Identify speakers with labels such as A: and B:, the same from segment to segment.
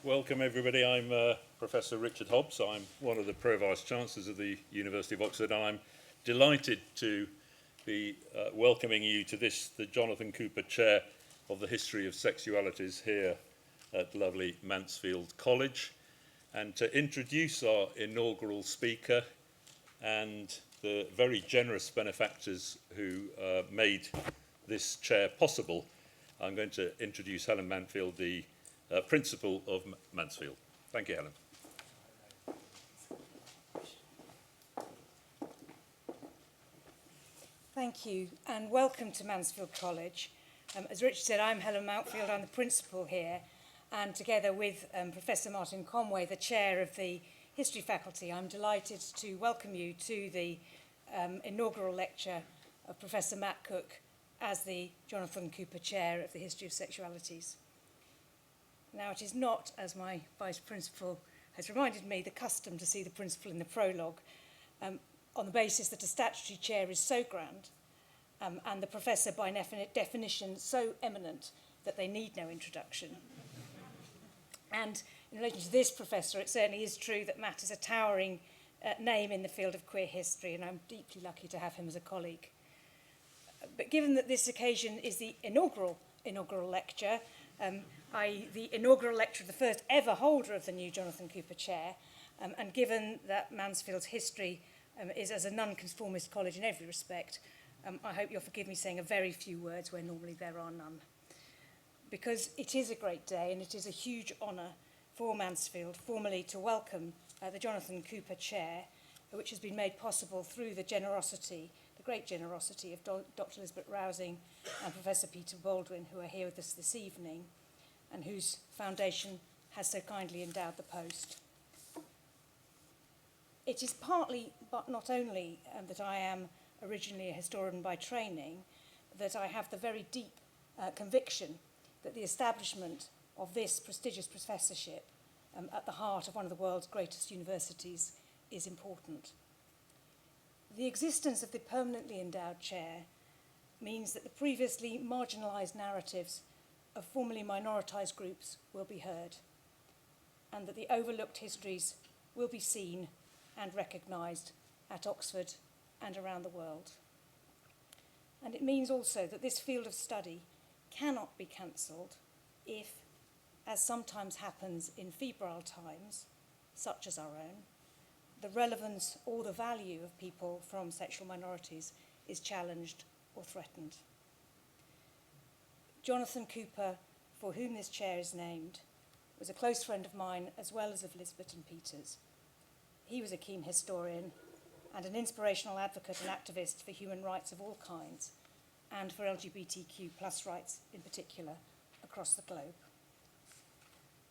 A: Welcome everybody. I'm Professor Richard Hobbs. I'm one of the Pro-Vice Chancellors of the University of Oxford, and I'm delighted to be welcoming you to the Jonathan Cooper Chair of the History of Sexualities here at lovely Mansfield College, and to introduce our inaugural speaker and the very generous benefactors who made this chair possible. I'm going to introduce Helen Mansfield, the Principal of Mansfield. Thank you, Helen.
B: Thank you, and welcome to Mansfield College. As Richard said, I'm Helen Mansfield, I'm the Principal here, and together with Professor Martin Conway, the Chair of the History Faculty, I'm delighted to welcome you to the inaugural lecture of Professor Matt Cook as the Jonathan Cooper Chair of the History of Sexualities. Now, it is not, as my Vice Principal has reminded me, the custom to see the Principal in the prologue, on the basis that a statutory chair is so grand and the Professor by definition so eminent that they need no introduction. And in relation to this Professor, it certainly is true that Matt is a towering name in the field of queer history, and I'm deeply lucky to have him as a colleague. But given that this occasion is the inaugural lecture, the inaugural lecture of the first ever holder of the new Jonathan Cooper Chair, and given that Mansfield's history is as a nonconformist college in every respect, I hope you'll forgive me saying a very few words where normally there are none. Because it is a great day and it is a huge honour for Mansfield formally to welcome the Jonathan Cooper Chair, which has been made possible through the great generosity of Dr. Elizabeth Rousing and Professor Peter Baldwin, who are here with us this evening, and whose foundation has so kindly endowed the post. It is partly, but not only, that I am originally a historian by training, that I have the very deep conviction that the establishment of this prestigious professorship at the heart of one of the world's greatest universities is important. The existence of the permanently endowed chair means that the previously marginalised narratives of formerly minoritized groups will be heard, and that the overlooked histories will be seen and recognised at Oxford and around the world. And it means also that this field of study cannot be cancelled if, as sometimes happens in febrile times, such as our own, the relevance or the value of people from sexual minorities is challenged or threatened. Jonathan Cooper, for whom this chair is named, was a close friend of mine as well as of Elizabeth and Peter's. He was a keen historian and an inspirational advocate and activist for human rights of all kinds, and for LGBTQ plus rights in particular across the globe.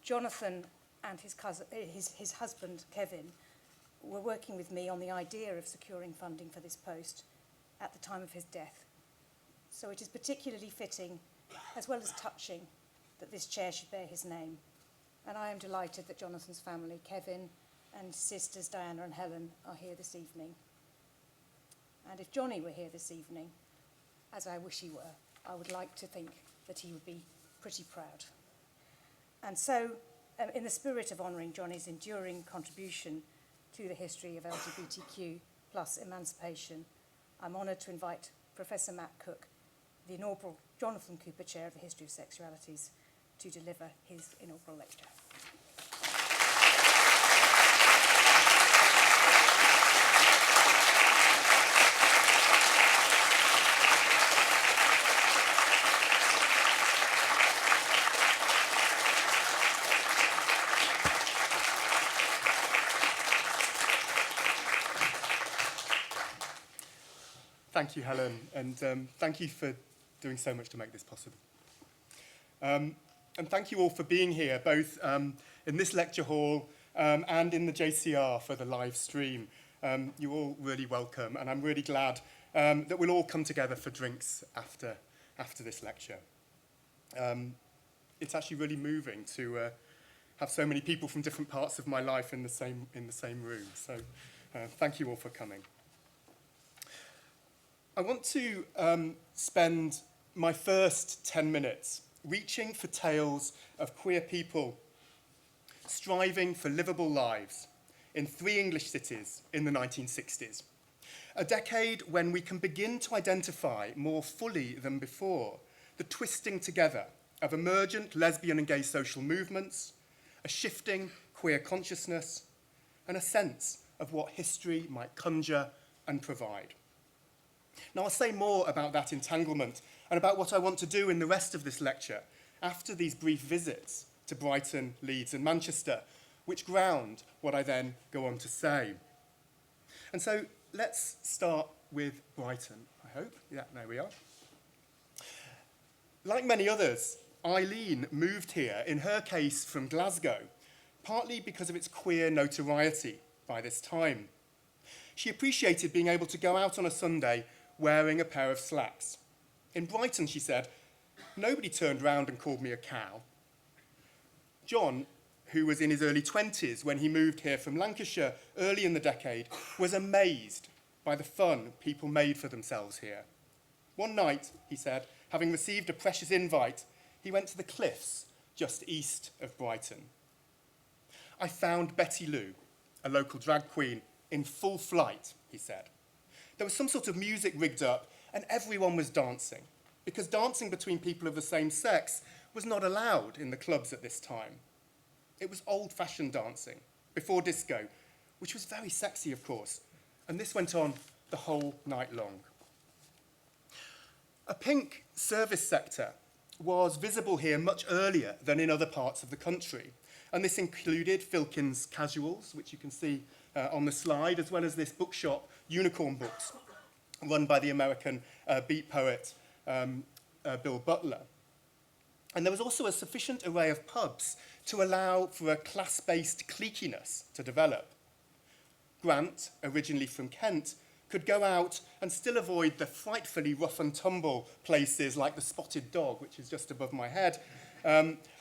B: Jonathan and his husband, Kevin, were working with me on the idea of securing funding for this post at the time of his death. So it is particularly fitting, as well as touching, that this chair should bear his name. And I am delighted that Jonathan's family, Kevin and sisters Diana and Helen, are here this evening. And if Johnny were here this evening, as I wish he were, I would like to think that he would be pretty proud. And so, in the spirit of honouring Johnny's enduring contribution to the history of LGBTQ plus emancipation, I'm honoured to invite Professor Matt Cook, the inaugural Jonathan Cooper Chair of the History of Sexualities, to deliver his inaugural lecture.
C: Thank you, Helen, and thank you for doing so much to make this possible. And thank you all for being here, both in this lecture hall and in the JCR for the live stream. You're all really welcome, and I'm really glad that we'll all come together for drinks after this lecture. It's actually really moving to have so many people from different parts of my life in the same room. So thank you all for coming. I want to spend my first 10 minutes reaching for tales of queer people striving for livable lives in 3 English cities in the 1960s. A decade when we can begin to identify more fully than before the twisting together of emergent lesbian and gay social movements, a shifting queer consciousness, and a sense of what history might conjure and provide. Now, I'll say more about that entanglement and about what I want to do in the rest of this lecture after these brief visits to Brighton, Leeds, and Manchester, which ground what I then go on to say. And so let's start with Brighton, I hope. Yeah, there we are. Like many others, Eileen moved here, in her case from Glasgow, partly because of its queer notoriety by this time. She appreciated being able to go out on a Sunday wearing a pair of slacks. In Brighton, she said, nobody turned round and called me a cow. John, who was in his early 20s when he moved here from Lancashire early in the decade, was amazed by the fun people made for themselves here. One night, he said, having received a precious invite, he went to the cliffs just east of Brighton. I found Betty Lou, a local drag queen, in full flight, he said. There was some sort of music rigged up and everyone was dancing, because dancing between people of the same sex was not allowed in the clubs at this time. It was old-fashioned dancing, before disco, which was very sexy, of course, and this went on the whole night long. A pink service sector was visible here much earlier than in other parts of the country, and this included Filkin's Casuals, which you can see on the slide, as well as this bookshop, Unicorn Books, run by the American beat poet Bill Butler. And there was also a sufficient array of pubs to allow for a class-based cliqueiness to develop. Grant, originally from Kent, could go out and still avoid the frightfully rough and tumble places like the Spotted Dog, which is just above my head,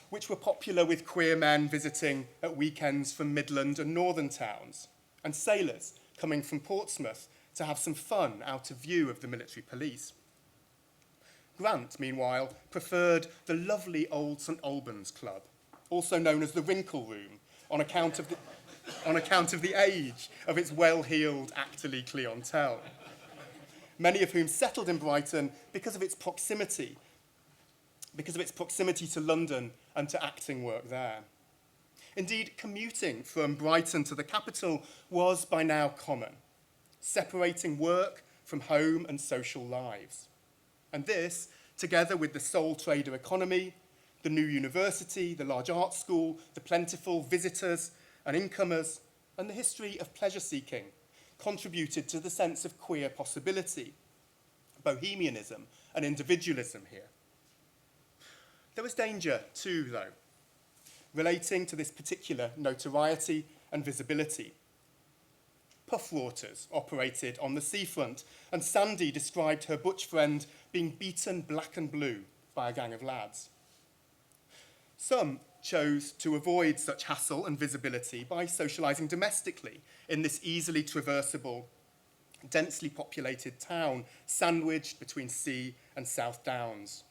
C: which were popular with queer men visiting at weekends from Midland and northern towns, and sailors coming from Portsmouth to have some fun out of view of the military police. Grant, meanwhile, preferred the lovely old St Albans Club, also known as the Wrinkle Room, on account of the age of its well-heeled actorly clientele, many of whom settled in Brighton because of its proximity to London and to acting work there. Indeed, commuting from Brighton to the capital was by now common, separating work from home and social lives. And this, together with the sole trader economy, the new university, the large art school, the plentiful visitors and incomers, and the history of pleasure-seeking, contributed to the sense of queer possibility, bohemianism and individualism here. There was danger too, though, relating to this particular notoriety and visibility. Puff Waters operated on the seafront, and Sandy described her butch friend being beaten black and blue by a gang of lads. Some chose to avoid such hassle and visibility by socialising domestically in this easily traversable, densely populated town sandwiched between sea and South Downs.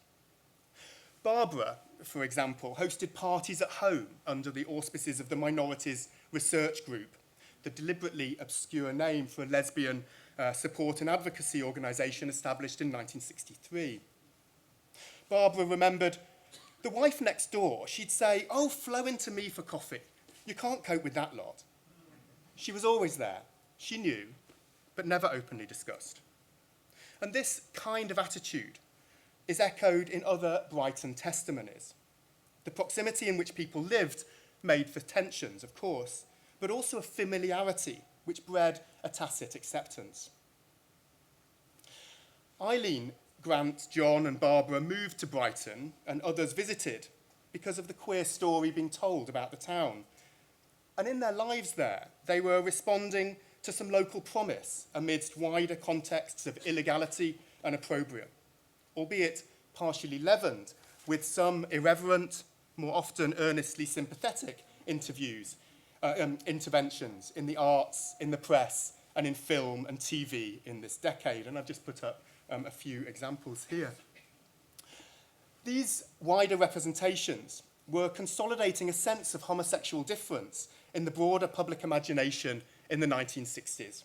C: Barbara, for example, hosted parties at home under the auspices of the Minorities Research Group, the deliberately obscure name for a lesbian support and advocacy organisation established in 1963. Barbara remembered, the wife next door, she'd say, "Oh, flow into me for coffee. You can't cope with that lot." She was always there. She knew, but never openly discussed. And this kind of attitude is echoed in other Brighton testimonies. The proximity in which people lived made for tensions, of course, but also a familiarity which bred a tacit acceptance. Eileen, Grant, John and Barbara moved to Brighton and others visited because of the queer story being told about the town. And in their lives there, they were responding to some local promise amidst wider contexts of illegality and opprobrium, albeit partially leavened with some irreverent, more often earnestly sympathetic interventions in the arts, in the press, and in film and TV in this decade. And I've just put up a few examples here. These wider representations were consolidating a sense of homosexual difference in the broader public imagination in the 1960s.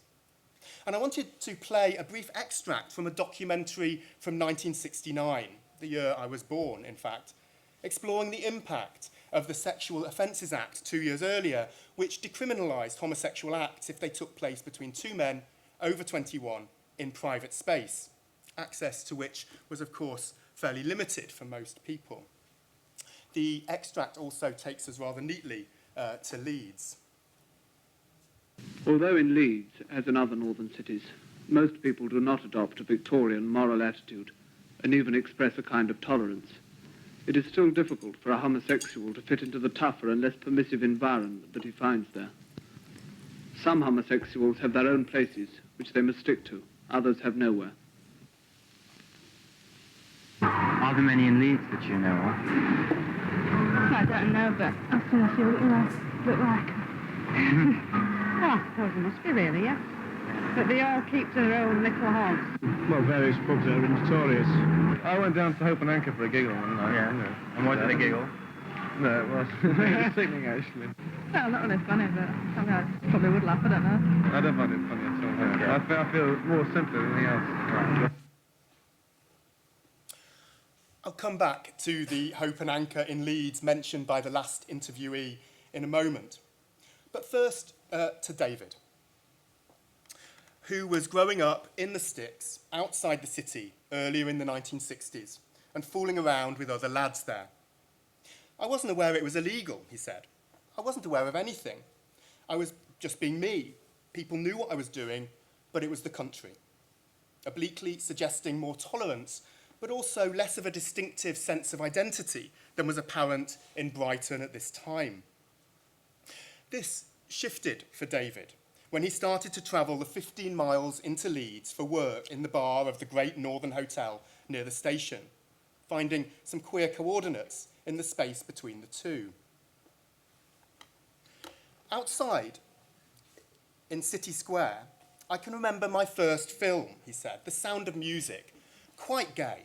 C: And I wanted to play a brief extract from a documentary from 1969, the year I was born, in fact, exploring the impact of the Sexual Offences Act 2 years earlier, which decriminalised homosexual acts if they took place between two men over 21 in private space, access to which was, of course, fairly limited for most people. The extract also takes us rather neatly to Leeds.
D: Although in Leeds, as in other northern cities, most people do not adopt a Victorian moral attitude and even express a kind of tolerance, it is still difficult for a homosexual to fit into the tougher and less permissive environment that he finds there. Some homosexuals have their own places, which they must stick to. Others have nowhere.
E: Are there many in Leeds that you know of?
F: I don't know, but I've seen a few that look like them. Well, I suppose there must be really, yes. But they all keep to their own little haunts.
G: Well, various pubs that are notorious. I went down to Hope and Anchor for a giggle one night.
E: Yeah.
G: You know.
E: And why did they giggle?
G: No, it was. It was sickening, actually.
F: Well, not really funny, but I mean, I probably would laugh, I don't know.
G: I don't find it funny at all.
E: Yeah.
G: I feel more sympathy than anything else.
E: Right.
C: I'll come back to the Hope and Anchor in Leeds mentioned by the last interviewee in a moment. But first, to David, who was growing up in the sticks outside the city earlier in the 1960s and fooling around with other lads there. I wasn't aware it was illegal, he said. I wasn't aware of anything. I was just being me. People knew what I was doing, but it was the country. Obliquely suggesting more tolerance, but also less of a distinctive sense of identity than was apparent in Brighton at this time. This shifted for David when he started to travel the 15 miles into Leeds for work in the bar of the Great Northern Hotel near the station, finding some queer coordinates in the space between the two. Outside, in City Square, I can remember my first film, he said, The Sound of Music, quite gay.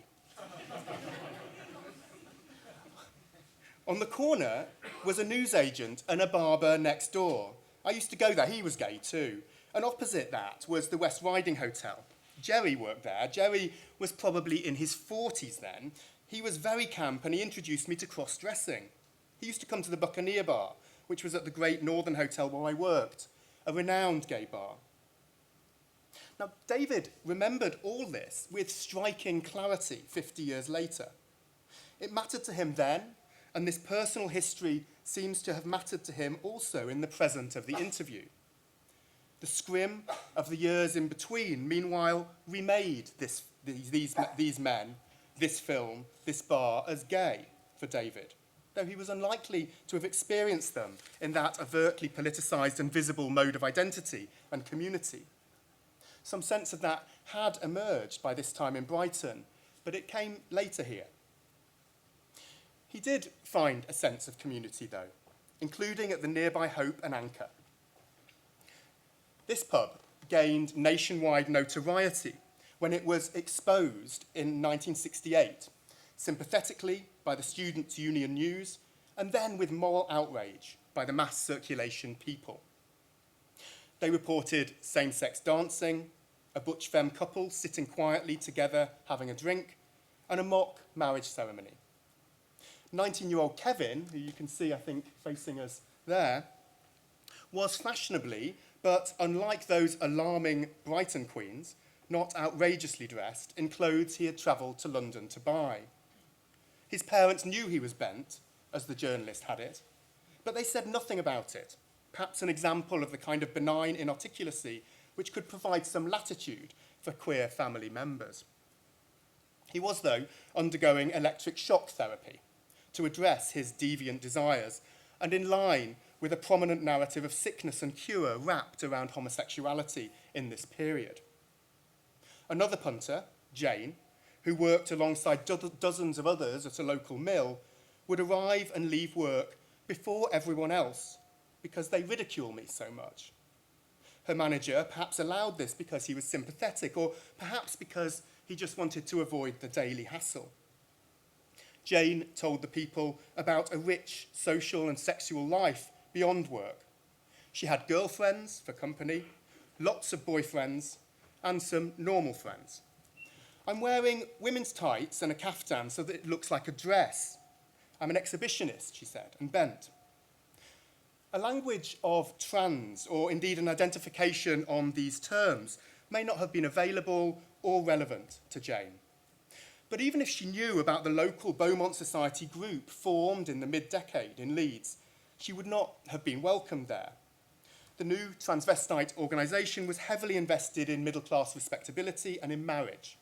C: On the corner was a newsagent and a barber next door. I used to go there, he was gay too. And opposite that was the West Riding Hotel. Jerry worked there. Jerry was probably in his 40s then. He was very camp and he introduced me to cross-dressing. He used to come to the Buccaneer Bar, which was at the Great Northern Hotel where I worked, a renowned gay bar. Now, David remembered all this with striking clarity 50 years later. It mattered to him then, and this personal history seems to have mattered to him also in the present of the interview. The scrim of the years in between, meanwhile, remade these men, this film, this bar, as gay for David, though he was unlikely to have experienced them in that overtly politicised and visible mode of identity and community. Some sense of that had emerged by this time in Brighton, but it came later here. He did find a sense of community, though, including at the nearby Hope and Anchor. This pub gained nationwide notoriety when it was exposed in 1968, sympathetically by the Students' Union News, and then with moral outrage by the mass circulation people. They reported same-sex dancing, a butch femme couple sitting quietly together having a drink, and a mock marriage ceremony. 19-year-old Kevin, who you can see, I think, facing us there, was fashionably, but unlike those alarming Brighton queens, not outrageously dressed in clothes he had travelled to London to buy. His parents knew he was bent, as the journalist had it, but they said nothing about it, perhaps an example of the kind of benign inarticulacy which could provide some latitude for queer family members. He was, though, undergoing electric shock therapy to address his deviant desires, and in line with a prominent narrative of sickness and cure wrapped around homosexuality in this period. Another punter, Jane, who worked alongside dozens of others at a local mill, would arrive and leave work before everyone else because they ridicule me so much. Her manager perhaps allowed this because he was sympathetic, or perhaps because he just wanted to avoid the daily hassle. Jane told the people about a rich social and sexual life beyond work. She had girlfriends for company, lots of boyfriends, and some normal friends. I'm wearing women's tights and a caftan so that it looks like a dress. I'm an exhibitionist, she said, and bent. A language of trans, or indeed an identification on these terms, may not have been available or relevant to Jane. But even if she knew about the local Beaumont Society group formed in the mid-decade in Leeds, she would not have been welcomed there. The new transvestite organisation was heavily invested in middle-class respectability and in marriage,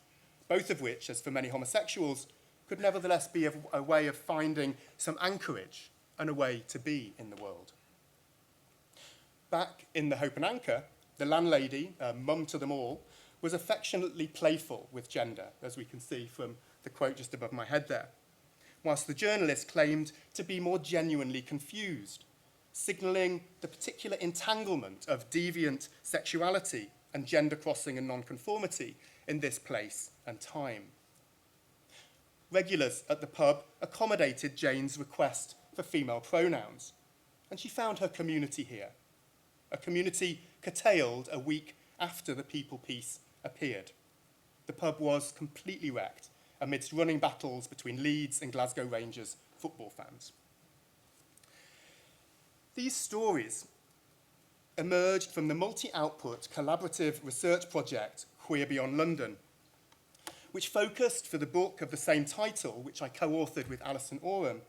C: both of which, as for many homosexuals, could nevertheless be a way of finding some anchorage and a way to be in the world. Back in the Hope and Anchor, the landlady, mum to them all, was affectionately playful with gender, as we can see from the quote just above my head there, whilst the journalist claimed to be more genuinely confused, signalling the particular entanglement of deviant sexuality and gender crossing and nonconformity in this place and time. Regulars at the pub accommodated Jane's request for female pronouns, and she found her community here, a community curtailed a week after the People piece appeared. The pub was completely wrecked amidst running battles between Leeds and Glasgow Rangers football fans. These stories emerged from the multi-output collaborative research project Queer Beyond London, which focused for the book of the same title, which I co-authored with Alison Oram,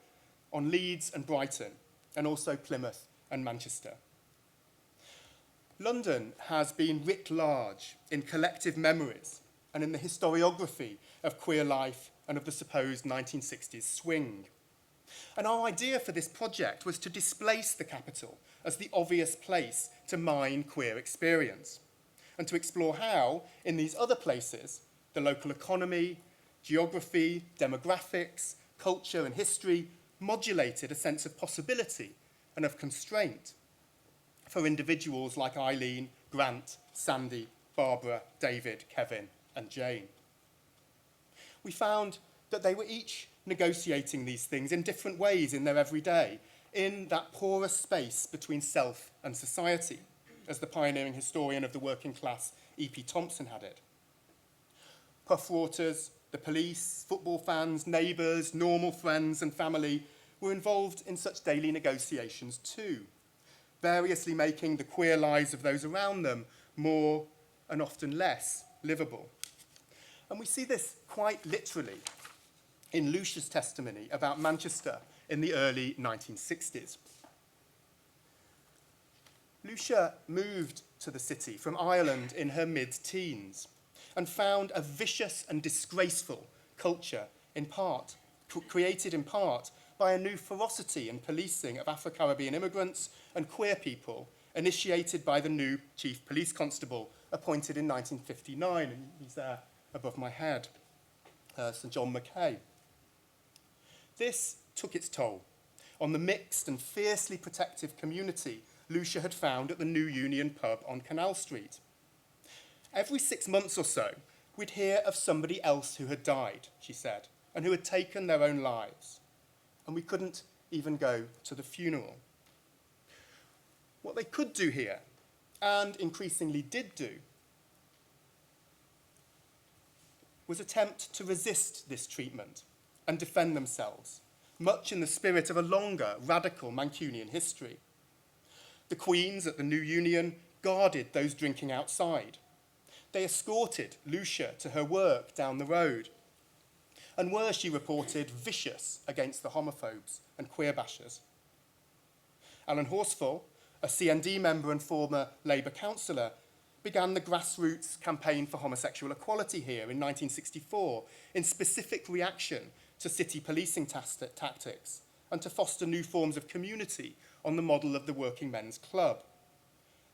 C: on Leeds and Brighton, and also Plymouth and Manchester. London has been writ large in collective memories and in the historiography of queer life and of the supposed 1960s swing. And our idea for this project was to displace the capital as the obvious place to mine queer experience, and to explore how, in these other places, the local economy, geography, demographics, culture and history modulated a sense of possibility and of constraint for individuals like Eileen, Grant, Sandy, Barbara, David, Kevin, and Jane. We found that they were each negotiating these things in different ways in their everyday, in that porous space between self and society, as the pioneering historian of the working class E.P. Thompson had it. Puffwaters, the police, football fans, neighbours, normal friends and family were involved in such daily negotiations too, variously making the queer lives of those around them more and often less livable. And we see this quite literally in Lucia's testimony about Manchester in the early 1960s. Lucia moved to the city from Ireland in her mid-teens and found a vicious and disgraceful culture created in part by a new ferocity in policing of Afro-Caribbean immigrants and queer people initiated by the new chief police constable appointed in 1959, and he's there above my head, Sir John Mackay. This took its toll on the mixed and fiercely protective community Lucia had found at the New Union pub on Canal Street. Every 6 months or so, we'd hear of somebody else who had died, she said, and who had taken their own lives. And we couldn't even go to the funeral. What they could do here, and increasingly did do, was attempt to resist this treatment and defend themselves, much in the spirit of a longer, radical Mancunian history. The Queens at the New Union guarded those drinking outside. They escorted Lucia to her work down the road, and were, she reported, vicious against the homophobes and queer bashers. Alan Horsfall, a CND member and former Labour councillor, began the grassroots campaign for homosexual equality here in 1964 in specific reaction to city policing tactics and to foster new forms of community on the model of the Working Men's Club.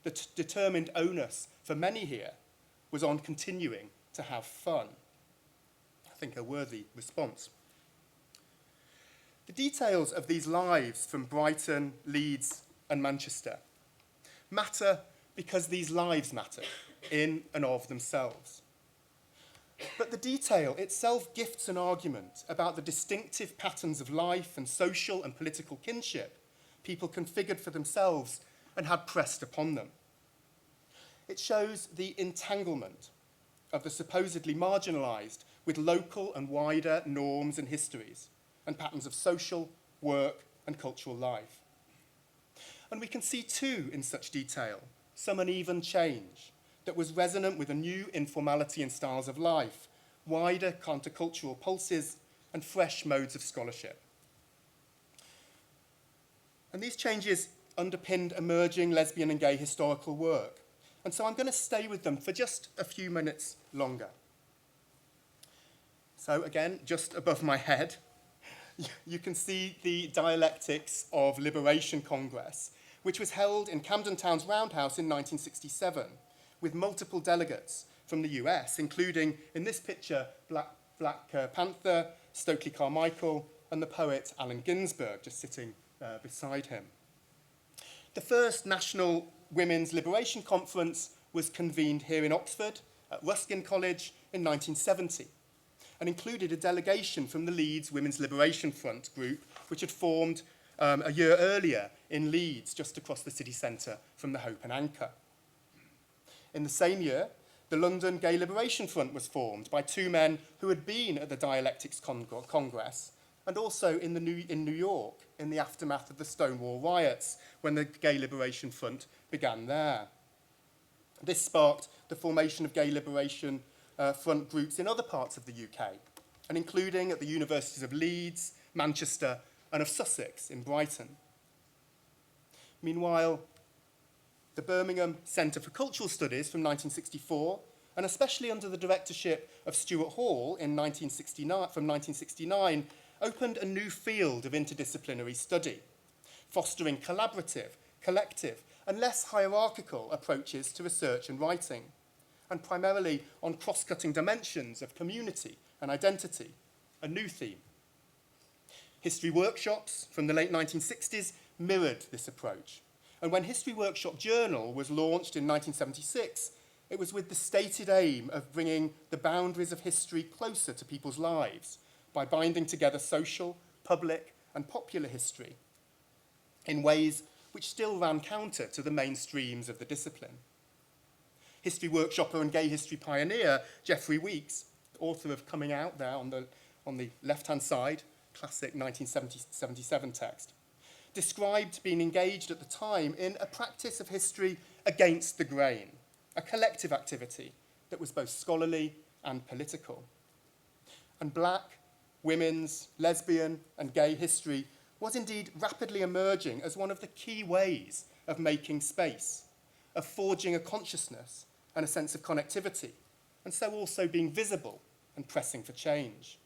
C: The determined onus for many here was on continuing to have fun. I think a worthy response. The details of these lives from Brighton, Leeds, and Manchester matter because these lives matter in and of themselves. But the detail itself gifts an argument about the distinctive patterns of life and social and political kinship people configured for themselves and had pressed upon them. It shows the entanglement of the supposedly marginalised with local and wider norms and histories and patterns of social, work and cultural life. And we can see too in such detail some uneven change that was resonant with a new informality in styles of life, wider countercultural pulses and fresh modes of scholarship. And these changes underpinned emerging lesbian and gay historical work. And so I'm going to stay with them for just a few minutes longer. So again, just above my head, you can see the Dialectics of Liberation Congress, which was held in Camden Town's Roundhouse in 1967, with multiple delegates from the US, including, in this picture, Black Panther, Stokely Carmichael, and the poet Allen Ginsberg, just sitting beside him. The first National Women's Liberation Conference was convened here in Oxford at Ruskin College in 1970 and included a delegation from the Leeds Women's Liberation Front group, which had formed a year earlier in Leeds, just across the city centre from the Hope and Anchor. In the same year, the London Gay Liberation Front was formed by two men who had been at the Dialectics Congress and also in New York in the aftermath of the Stonewall riots when the Gay Liberation Front began there. This sparked the formation of Gay Liberation Front groups in other parts of the UK, and including at the universities of Leeds, Manchester, and of Sussex in Brighton. Meanwhile, the Birmingham Centre for Cultural Studies from 1964, and especially under the directorship of Stuart Hall from 1969, opened a new field of interdisciplinary study, fostering collaborative, collective, and less hierarchical approaches to research and writing, and primarily on cross-cutting dimensions of community and identity, a new theme. History workshops from the late 1960s mirrored this approach. And when History Workshop Journal was launched in 1976, it was with the stated aim of bringing the boundaries of history closer to people's lives by binding together social, public, and popular history in ways which still ran counter to the mainstreams of the discipline. History workshopper and gay history pioneer Geoffrey Weeks, author of Coming Out there on the left-hand side, classic 1977 text, described being engaged at the time in a practice of history against the grain, a collective activity that was both scholarly and political. And black, women's, lesbian, and gay history was indeed rapidly emerging as one of the key ways of making space, of forging a consciousness and a sense of connectivity, and so also being visible and pressing for change.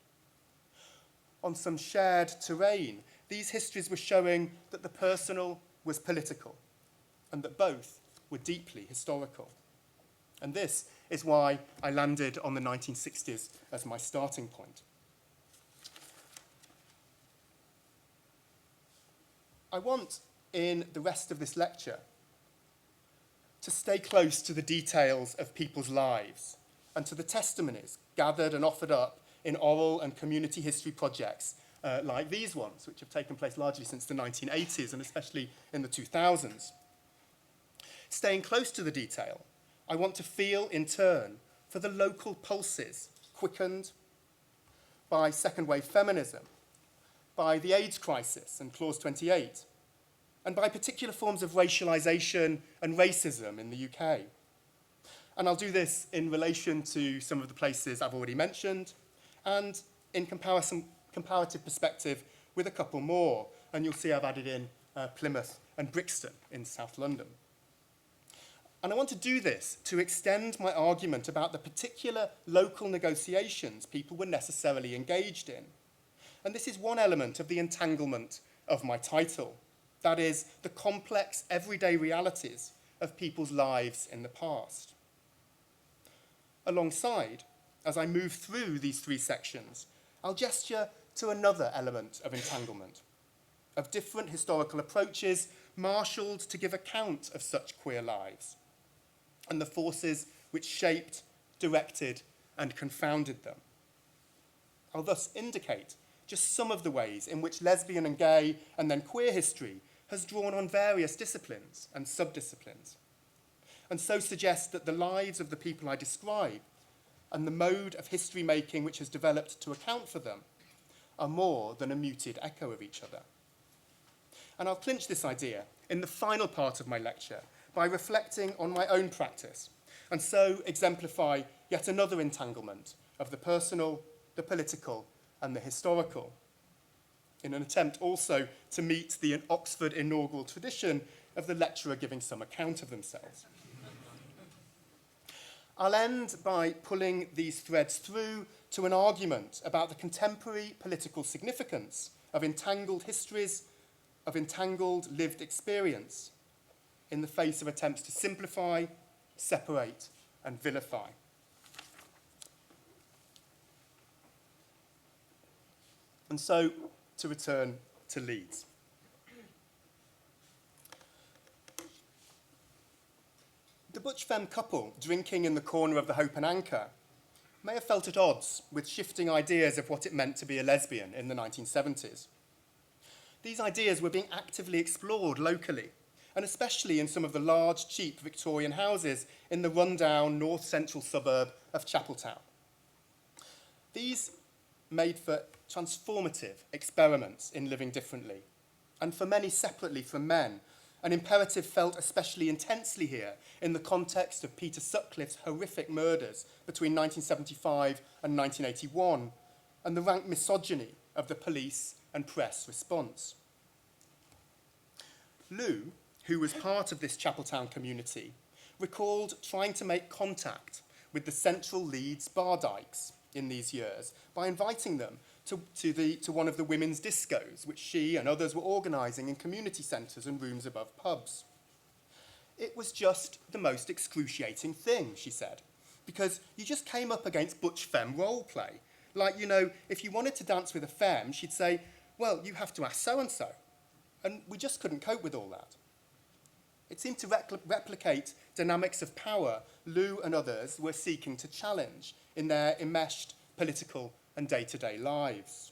C: On some shared terrain, these histories were showing that the personal was political, and that both were deeply historical. And this is why I landed on the 1960s as my starting point. I want, in the rest of this lecture, to stay close to the details of people's lives and to the testimonies gathered and offered up in oral and community history projects like these ones, which have taken place largely since the 1980s and especially in the 2000s. Staying close to the detail, I want to feel, in turn, for the local pulses quickened by second-wave feminism, by the AIDS crisis and Clause 28, and by particular forms of racialisation and racism in the UK. And I'll do this in relation to some of the places I've already mentioned, and in comparative perspective with a couple more. And you'll see I've added in Plymouth and Brixton in South London. And I want to do this to extend my argument about the particular local negotiations people were necessarily engaged in. And this is one element of the entanglement of my title. That is, the complex everyday realities of people's lives in the past. Alongside, as I move through these three sections, I'll gesture to another element of entanglement, of different historical approaches marshalled to give account of such queer lives, and the forces which shaped, directed, and confounded them. I'll thus indicate just some of the ways in which lesbian and gay and then queer history has drawn on various disciplines and subdisciplines, and so suggest that the lives of the people I describe and the mode of history making which has developed to account for them are more than a muted echo of each other. And I'll clinch this idea in the final part of my lecture by reflecting on my own practice, and so exemplify yet another entanglement of the personal, the political, and the historical, in an attempt also to meet the Oxford inaugural tradition of the lecturer giving some account of themselves. I'll end by pulling these threads through to an argument about the contemporary political significance of entangled histories, of entangled lived experience, in the face of attempts to simplify, separate, and vilify. And so, to return to Leeds. The butch femme couple drinking in the corner of the Hope and Anchor may have felt at odds with shifting ideas of what it meant to be a lesbian in the 1970s. These ideas were being actively explored locally, and especially in some of the large, cheap Victorian houses in the rundown north-central suburb of Chapeltown. These made for transformative experiments in living differently, and for many separately from men, an imperative felt especially intensely here in the context of Peter Sutcliffe's horrific murders between 1975 and 1981, and the rank misogyny of the police and press response. Lou, who was part of this Chapeltown community, recalled trying to make contact with the central Leeds bar dykes in these years by inviting them to one of the women's discos, which she and others were organising in community centres and rooms above pubs. It was just the most excruciating thing, she said, because you just came up against butch femme role play. Like, you know, if you wanted to dance with a femme, she'd say, well, you have to ask so-and-so. And we just couldn't cope with all that. It seemed to replicate dynamics of power Lou and others were seeking to challenge in their enmeshed political and day-to-day lives.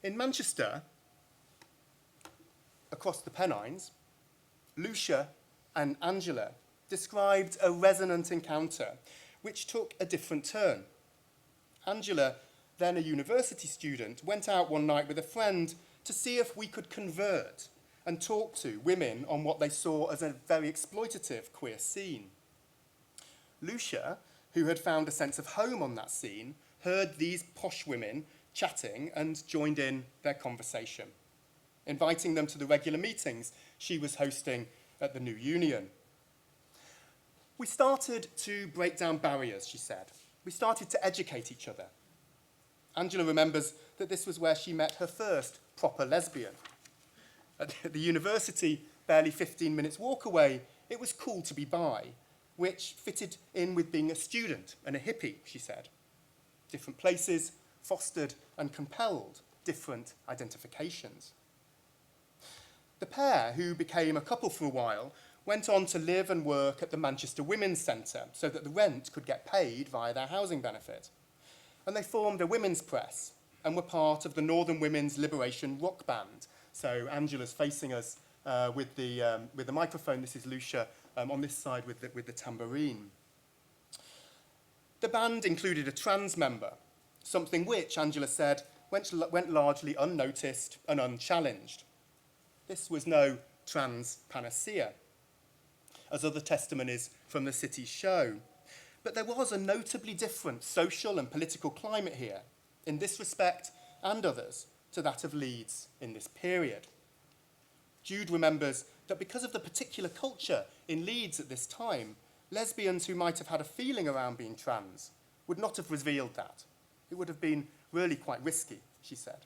C: In Manchester, across the Pennines, Lucia and Angela described a resonant encounter which took a different turn. Angela, then a university student, went out one night with a friend to see if we could convert and talk to women on what they saw as a very exploitative queer scene. Lucia, who had found a sense of home on that scene, heard these posh women chatting and joined in their conversation, inviting them to the regular meetings she was hosting at the New Union. We started to break down barriers, she said. We started to educate each other. Angela remembers that this was where she met her first proper lesbian. At the university, barely 15 minutes walk away, it was cool to be bi, which fitted in with being a student and a hippie, she said. Different places fostered and compelled different identifications. The pair, who became a couple for a while, went on to live and work at the Manchester Women's Centre so that the rent could get paid via their housing benefit. And they formed a women's press and were part of the Northern Women's Liberation rock band. So Angela's facing us with the microphone. This is Lucia on this side with the tambourine. The band included a trans member, something which, Angela said, went largely unnoticed and unchallenged. This was no trans panacea, as other testimonies from the city show. But there was a notably different social and political climate here, in this respect and others, to that of Leeds in this period. Jude remembers that because of the particular culture in Leeds at this time, lesbians who might have had a feeling around being trans would not have revealed that. It would have been really quite risky, she said.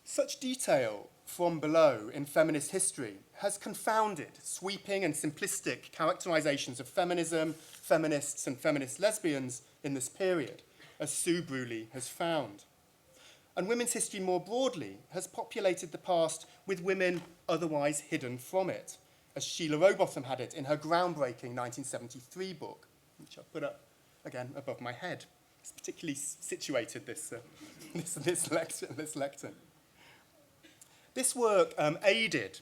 C: Such detail from below in feminist history has confounded sweeping and simplistic characterizations of feminism, feminists, and feminist lesbians in this period, as Sue Bruley has found. And women's history more broadly has populated the past with women otherwise hidden from it, as Sheila Rowbotham had it in her groundbreaking 1973 book, which I'll put up again above my head. It's particularly situated, this lectern. This work aided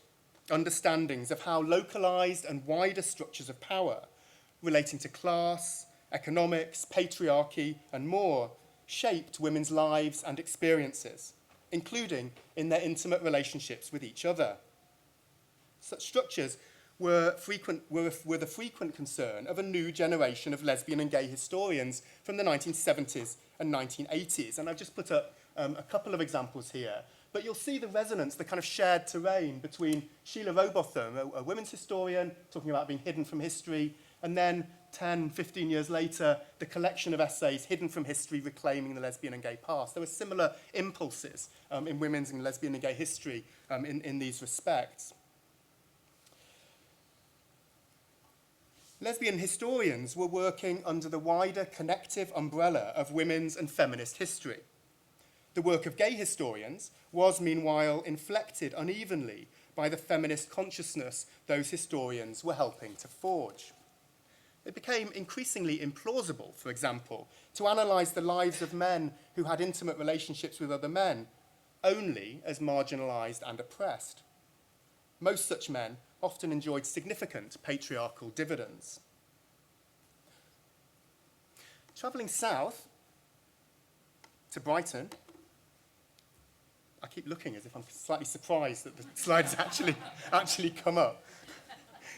C: understandings of how localized and wider structures of power relating to class, economics, patriarchy, and more shaped women's lives and experiences, including in their intimate relationships with each other. Such structures were the frequent concern of a new generation of lesbian and gay historians from the 1970s and 1980s. And I've just put up a couple of examples here. But you'll see the resonance, the kind of shared terrain between Sheila Rowbotham, a women's historian, talking about being hidden from history, and then 10, 15 years later, the collection of essays hidden from history, reclaiming the lesbian and gay past. There were similar impulses in women's and lesbian and gay history in these respects. Lesbian historians were working under the wider connective umbrella of women's and feminist history. The work of gay historians was, meanwhile, inflected unevenly by the feminist consciousness those historians were helping to forge. It became increasingly implausible, for example, to analyse the lives of men who had intimate relationships with other men only as marginalised and oppressed. Most such men often enjoyed significant patriarchal dividends. Travelling south to Brighton, I keep looking as if I'm slightly surprised that the slides actually come up.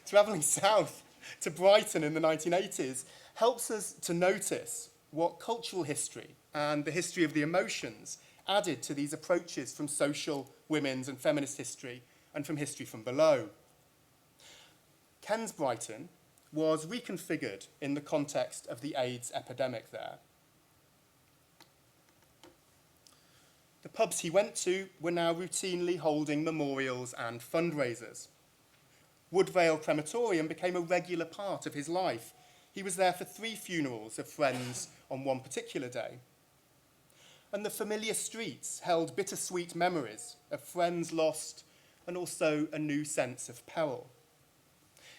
C: Travelling south to Brighton in the 1980s helps us to notice what cultural history and the history of the emotions added to these approaches from social, women's and feminist history and from history from below. Ken's Brighton was reconfigured in the context of the AIDS epidemic there. The pubs he went to were now routinely holding memorials and fundraisers. Woodvale Crematorium became a regular part of his life. He was there for 3 funerals of friends on one particular day. And the familiar streets held bittersweet memories of friends lost and also a new sense of peril.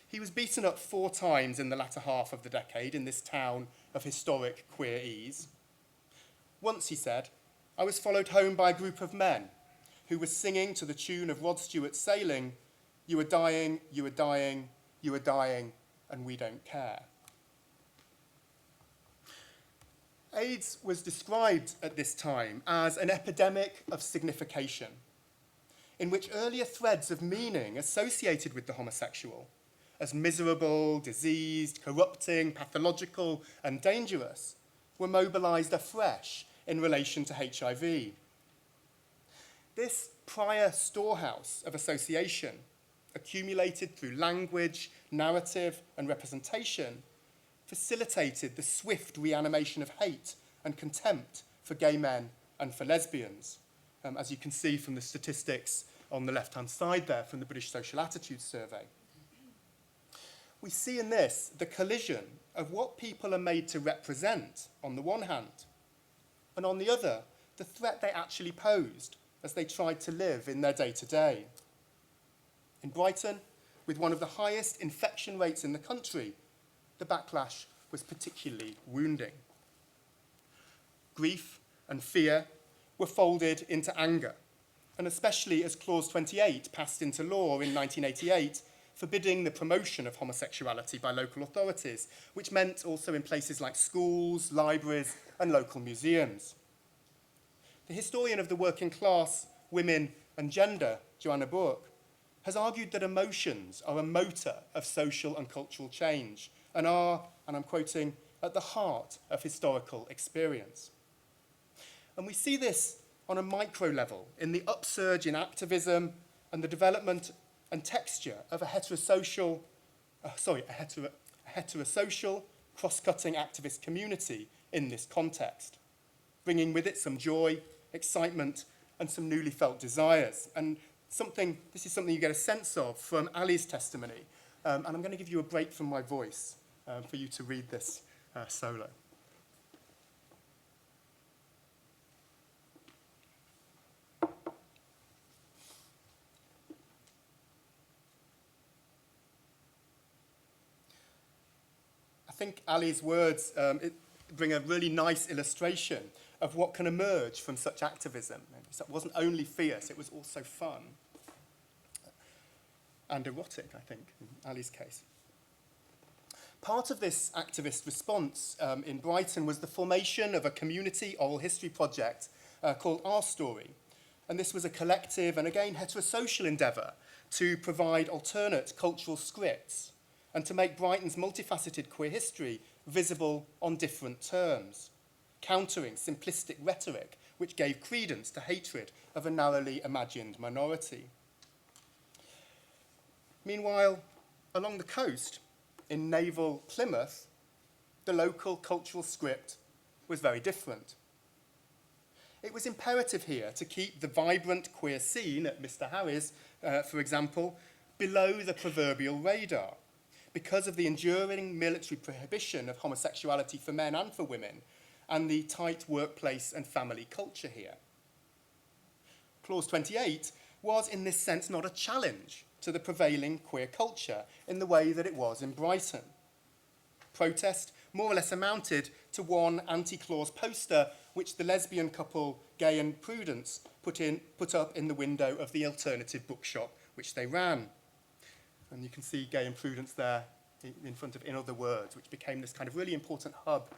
C: He was beaten up 4 times in the latter half of the decade in this town of historic queer ease. Once, he said, I was followed home by a group of men who were singing to the tune of Rod Stewart's Sailing, "You are dying, you are dying, you are dying, and we don't care." AIDS was described at this time as an epidemic of signification, in which earlier threads of meaning associated with the homosexual, as miserable, diseased, corrupting, pathological, and dangerous, were mobilised afresh in relation to HIV. This prior storehouse of association, accumulated through language, narrative, and representation, facilitated the swift reanimation of hate and contempt for gay men and for lesbians, as you can see from the statistics on the left-hand side there from the British Social Attitudes Survey. We see in this the collision of what people are made to represent on the one hand, and on the other, the threat they actually posed as they tried to live in their day-to-day. In Brighton, with one of the highest infection rates in the country, the backlash was particularly wounding. Grief and fear were folded into anger, and especially as Clause 28 passed into law in 1988, forbidding the promotion of homosexuality by local authorities, which meant also in places like schools, libraries, and local museums. The historian of the working class, women, and gender, Joanna Bourke, has argued that emotions are a motor of social and cultural change and are, and I'm quoting, at the heart of historical experience. And we see this on a micro level in the upsurge in activism and the development and texture of a heterosocial, cross-cutting activist community in this context, bringing with it some joy, excitement, and some newly felt desires. And this is something you get a sense of from Ali's testimony. And I'm going to give you a break from my voice for you to read this solo. think Ali's words bring a really nice illustration of what can emerge from such activism. It wasn't only fierce, it was also fun. And erotic, I think, in Ali's case. Part of this activist response in Brighton was the formation of a community oral history project called Our Story. And this was a collective and, again, heterosocial endeavour to provide alternate cultural scripts and to make Brighton's multifaceted queer history visible on different terms, countering simplistic rhetoric which gave credence to hatred of a narrowly imagined minority. Meanwhile, along the coast, in naval Plymouth, the local cultural script was very different. It was imperative here to keep the vibrant queer scene at Mr. Harry's, for example, below the proverbial radar because of the enduring military prohibition of homosexuality for men and for women and the tight workplace and family culture here. Clause 28 was, in this sense, not a challenge to the prevailing queer culture in the way that it was in Brighton. Protest more or less amounted to one anti-clause poster which the lesbian couple Gay and Prudence put up in the window of the alternative bookshop which they ran. And you can see Gay and Prudence there in front of In Other Words, which became this kind of really important hub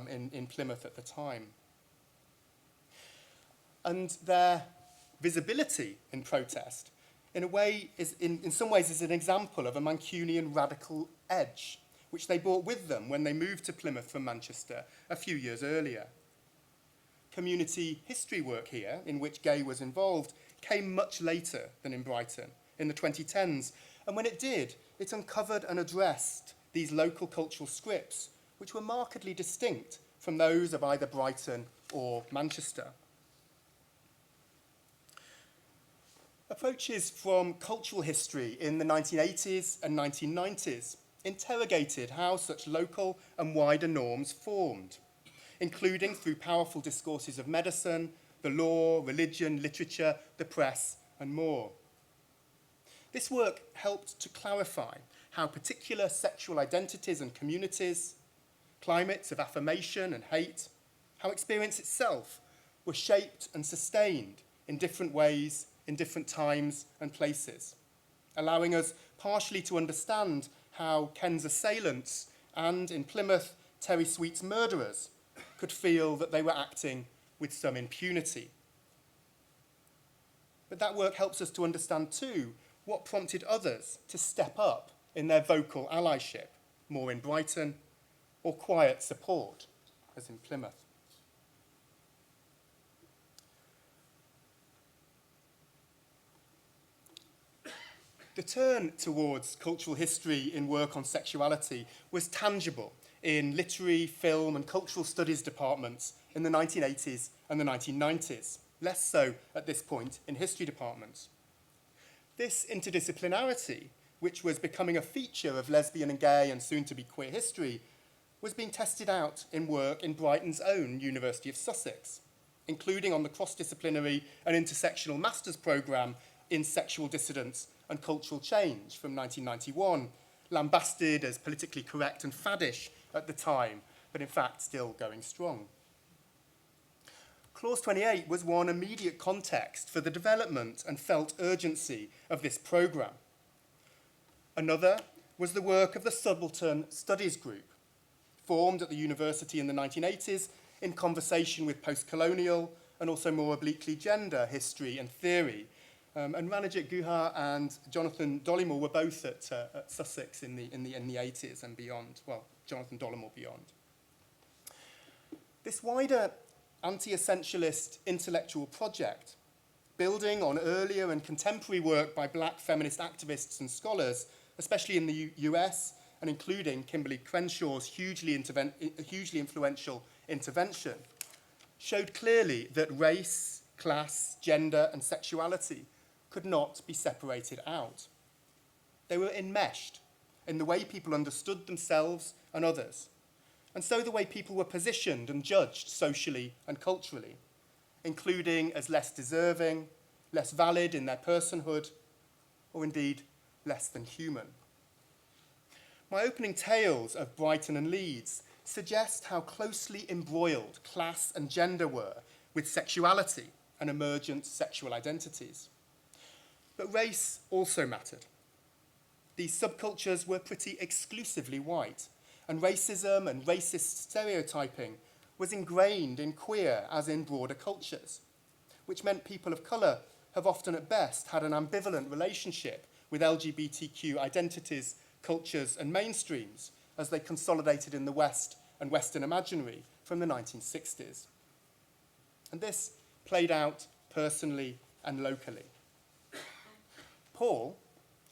C: in Plymouth at the time. And their visibility in protest, in a way, in some ways, is an example of a Mancunian radical edge, which they brought with them when they moved to Plymouth from Manchester a few years earlier. Community history work here, in which Gay was involved, came much later than in Brighton, in the 2010s, and when it did, it uncovered and addressed these local cultural scripts, which were markedly distinct from those of either Brighton or Manchester. Approaches from cultural history in the 1980s and 1990s interrogated how such local and wider norms formed, including through powerful discourses of medicine, the law, religion, literature, the press, and more. This work helped to clarify how particular sexual identities and communities, climates of affirmation and hate, how experience itself were shaped and sustained in different ways, in different times and places, allowing us partially to understand how Ken's assailants and, in Plymouth, Terry Sweet's murderers could feel that they were acting with some impunity. But that work helps us to understand, too, what prompted others to step up in their vocal allyship, more in Brighton, or quiet support, as in Plymouth. The turn towards cultural history in work on sexuality was tangible in literary, film, and cultural studies departments in the 1980s and the 1990s, less so at this point in history departments. This interdisciplinarity, which was becoming a feature of lesbian and gay and soon-to-be queer history, was being tested out in work in Brighton's own University of Sussex, including on the cross-disciplinary and intersectional master's programme in sexual dissidence and cultural change from 1991, lambasted as politically correct and faddish at the time, but in fact still going strong. Clause 28 was one immediate context for the development and felt urgency of this programme. Another was the work of the Subaltern Studies Group, formed at the university in the 1980s in conversation with post-colonial and also more obliquely gender history and theory. And Ranajit Guha and Jonathan Dollimore were both at Sussex in the 80s and beyond. Well, Jonathan Dollimore beyond. This wider anti-essentialist intellectual project, building on earlier and contemporary work by black feminist activists and scholars, especially in the US, and including Kimberly Crenshaw's hugely influential intervention, showed clearly that race, class, gender, and sexuality could not be separated out. They were enmeshed in the way people understood themselves and others, and so the way people were positioned and judged socially and culturally, including as less deserving, less valid in their personhood, or indeed less than human. My opening tales of Brighton and Leeds suggest how closely embroiled class and gender were with sexuality and emergent sexual identities. But race also mattered. These subcultures were pretty exclusively white, and racism and racist stereotyping was ingrained in queer as in broader cultures, which meant people of colour have often at best had an ambivalent relationship with LGBTQ identities, cultures and mainstreams as they consolidated in the West and Western imaginary from the 1960s. And this played out personally and locally. Paul,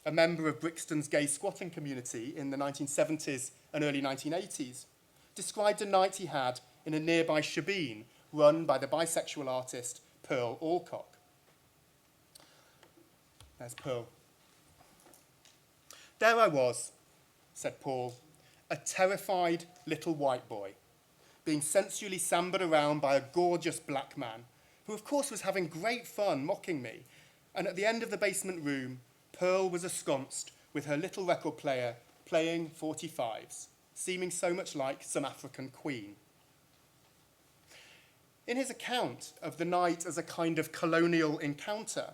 C: a member of Brixton's gay squatting community in the 1970s and early 1980s, described a night he had in a nearby shebeen run by the bisexual artist Pearl Alcock. There's Pearl. There I was, said Paul, a terrified little white boy, being sensually sambered around by a gorgeous black man, who of course was having great fun mocking me, and at the end of the basement room, Pearl was ensconced with her little record player playing 45s, seeming so much like some African queen. In his account of the night as a kind of colonial encounter,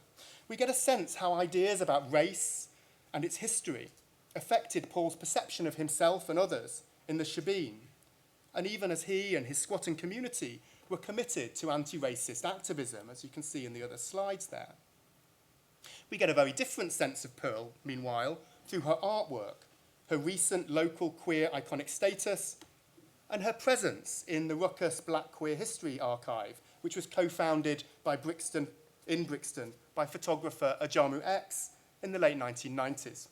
C: we get a sense how ideas about race and its history affected Paul's perception of himself and others in the shebeen, and even as he and his squatting community were committed to anti-racist activism, as you can see in the other slides there. We get a very different sense of Pearl, meanwhile, through her artwork, her recent local queer iconic status, and her presence in the Ruckus Black Queer History Archive, which was co-founded by Brixton by photographer Ajamu X in the late 1990s.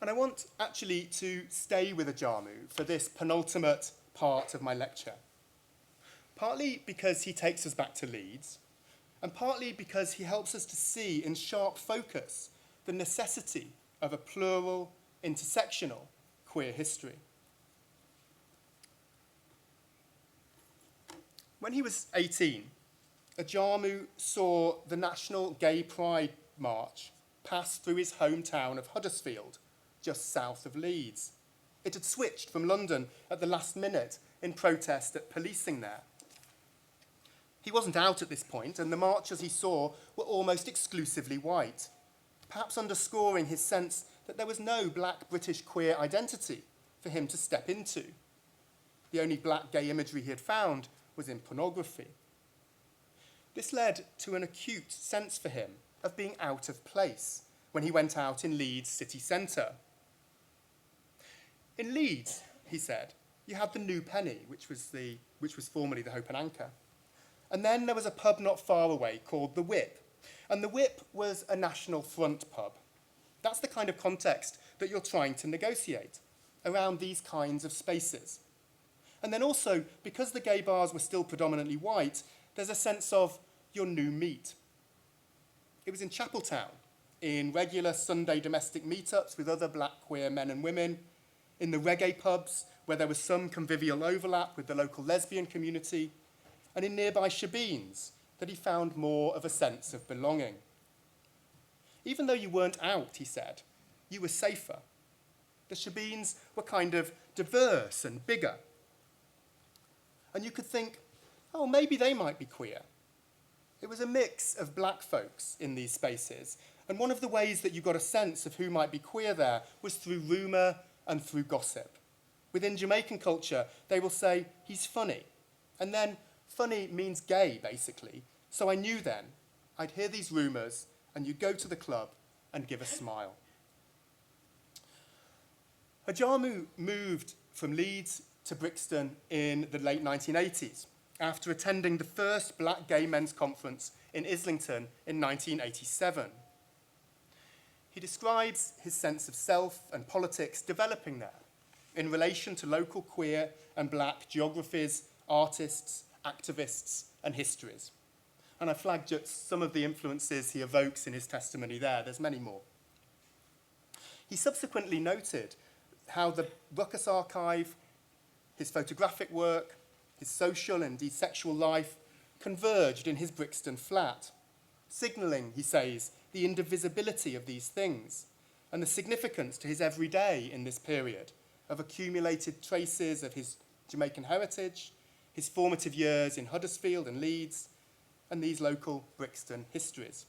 C: And I want actually to stay with Ajamu for this penultimate part of my lecture, partly because he takes us back to Leeds, and partly because he helps us to see in sharp focus the necessity of a plural, intersectional queer history. When he was 18, Ajamu saw the National Gay Pride March pass through his hometown of Huddersfield, just south of Leeds. It had switched from London at the last minute in protest at policing there. He wasn't out at this point, and the marchers he saw were almost exclusively white, perhaps underscoring his sense that there was no black British queer identity for him to step into. The only black gay imagery he had found was in pornography. This led to an acute sense for him of being out of place when he went out in Leeds city centre. In Leeds, he said, you had the New Penny, which was formerly the Hope and Anchor. And then there was a pub not far away called the Whip. And the Whip was a National Front pub. That's the kind of context that you're trying to negotiate around these kinds of spaces. And then also, because the gay bars were still predominantly white, there's a sense of your new meat. It was in Chapeltown, in regular Sunday domestic meetups with other black queer men and women, in the reggae pubs where there was some convivial overlap with the local lesbian community, and in nearby shebeens that he found more of a sense of belonging. Even though you weren't out, he said, you were safer. The shebeens were kind of diverse and bigger. And you could think, oh, maybe they might be queer. It was a mix of black folks in these spaces, and one of the ways that you got a sense of who might be queer there was through rumour and through gossip. Within Jamaican culture, they will say, he's funny, and then funny means gay, basically. So I knew then I'd hear these rumours, and you'd go to the club and give a smile. Ajamu moved from Leeds to Brixton in the late 1980s, after attending the first Black Gay Men's Conference in Islington in 1987. He describes his sense of self and politics developing there in relation to local queer and black geographies, artists, activists, and histories. And I flagged just some of the influences he evokes in his testimony there. There's many more. He subsequently noted how the Ruckus Archive, his photographic work, his social and indeed sexual life converged in his Brixton flat, signalling, he says, the indivisibility of these things, and the significance to his everyday in this period of accumulated traces of his Jamaican heritage, his formative years in Huddersfield and Leeds, and these local Brixton histories.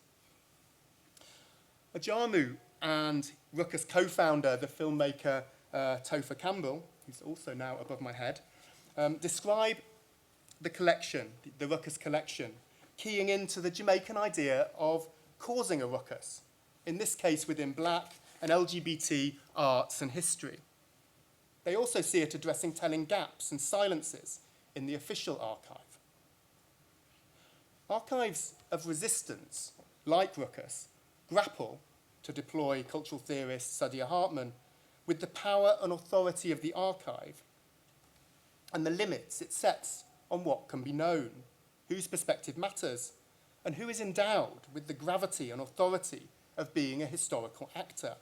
C: Ajamu and Ruckus co-founder, the filmmaker Topher Campbell, who's also now above my head, describe the collection, the Ruckus collection, keying into the Jamaican idea of causing a ruckus, in this case within black and LGBT arts and history. They also see it addressing telling gaps and silences in the official archive. Archives of resistance, like Ruckus, grapple, to deploy cultural theorist Saidiya Hartman, with the power and authority of the archive and the limits it sets on what can be known, whose perspective matters, and who is endowed with the gravity and authority of being a historical actor.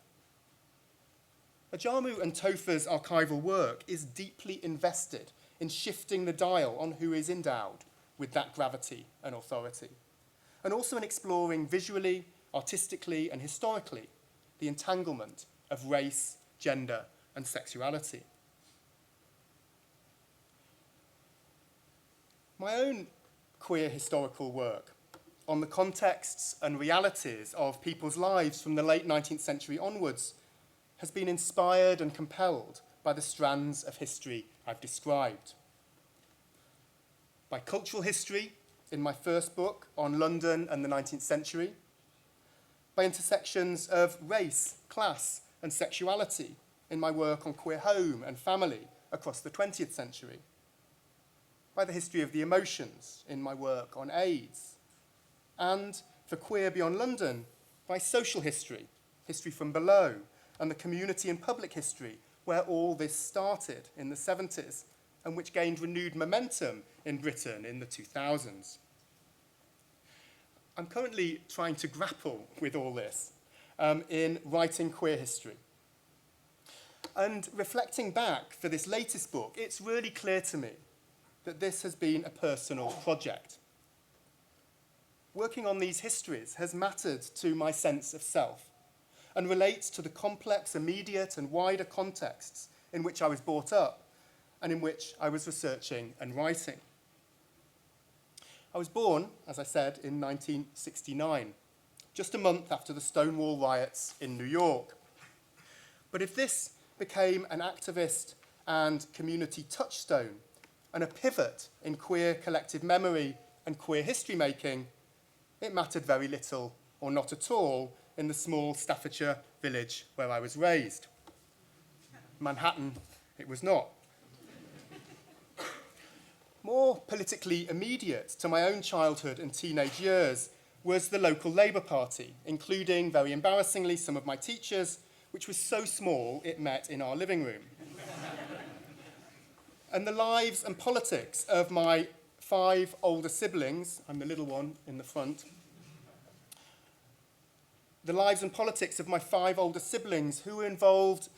C: Ajamu and Topher's archival work is deeply invested in shifting the dial on who is endowed with that gravity and authority, and also in exploring visually, artistically, and historically the entanglement of race, gender, and sexuality. My own queer historical work on the contexts and realities of people's lives from the late 19th century onwards has been inspired and compelled by the strands of history I've described. By cultural history in my first book on London and the 19th century, by intersections of race, class, and sexuality in my work on queer home and family across the 20th century, by the history of the emotions in my work on AIDS, and for Queer Beyond London, by social history, history from below, and the community and public history where all this started in the 70s and which gained renewed momentum in Britain in the 2000s. I'm currently trying to grapple with all this in writing queer history. And reflecting back for this latest book, it's really clear to me that this has been a personal project. Working on these histories has mattered to my sense of self and relates to the complex, immediate, and wider contexts in which I was brought up and in which I was researching and writing. I was born, as I said, in 1969, just a month after the Stonewall riots in New York. But if this became an activist and community touchstone and a pivot in queer collective memory and queer history making, it mattered very little or not at all in the small Staffordshire village where I was raised. Manhattan, it was not. More politically immediate to my own childhood and teenage years was the local Labour Party, including, very embarrassingly, some of my teachers, which was so small it met in our living room. And the lives and politics of my 5 older siblings, I'm the little one in the front, the lives and politics of my 5 older siblings who were involved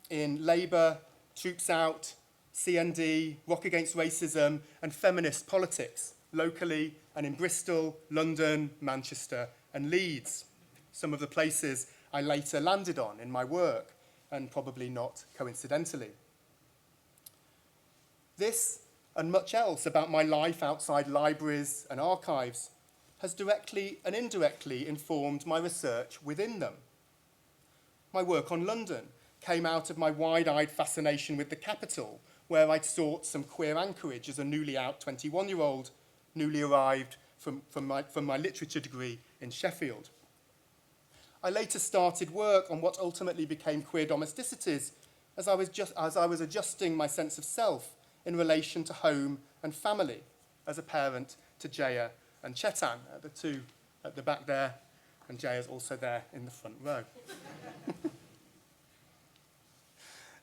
C: in Labour, Troops Out, CND, Rock Against Racism, and feminist politics, locally and in Bristol, London, Manchester, and Leeds, some of the places I later landed on in my work, and probably not coincidentally. This, and much else about my life outside libraries and archives, has directly and indirectly informed my research within them. My work on London came out of my wide-eyed fascination with the capital, where I'd sought some queer anchorage as a newly out 21-year-old, newly arrived from my literature degree in Sheffield. I later started work on what ultimately became queer domesticities as I was adjusting my sense of self in relation to home and family as a parent to Jaya and Chetan, the two at the back there, and Jaya's also there in the front row.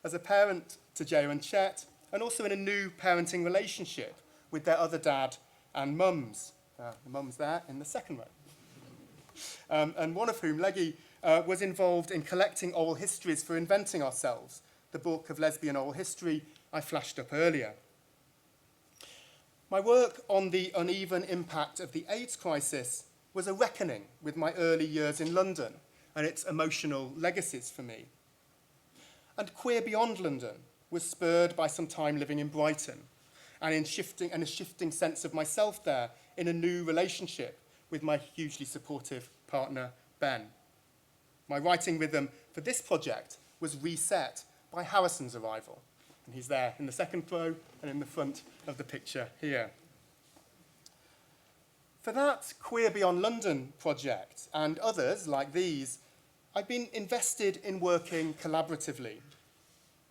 C: As a parent to Jaya and Chet, and also in a new parenting relationship with their other dad and mums. The mum's there in the second row. And one of whom, Leggy, was involved in collecting oral histories for Inventing Ourselves, the book of lesbian oral history I flashed up earlier. My work on the uneven impact of the AIDS crisis was a reckoning with my early years in London and its emotional legacies for me. And Queer Beyond London was spurred by some time living in Brighton and a shifting sense of myself there in a new relationship with my hugely supportive partner, Ben. My writing rhythm for this project was reset by Harrison's arrival, and he's there in the second row and in the front of the picture here. For that Queer Beyond London project and others like these, I've been invested in working collaboratively,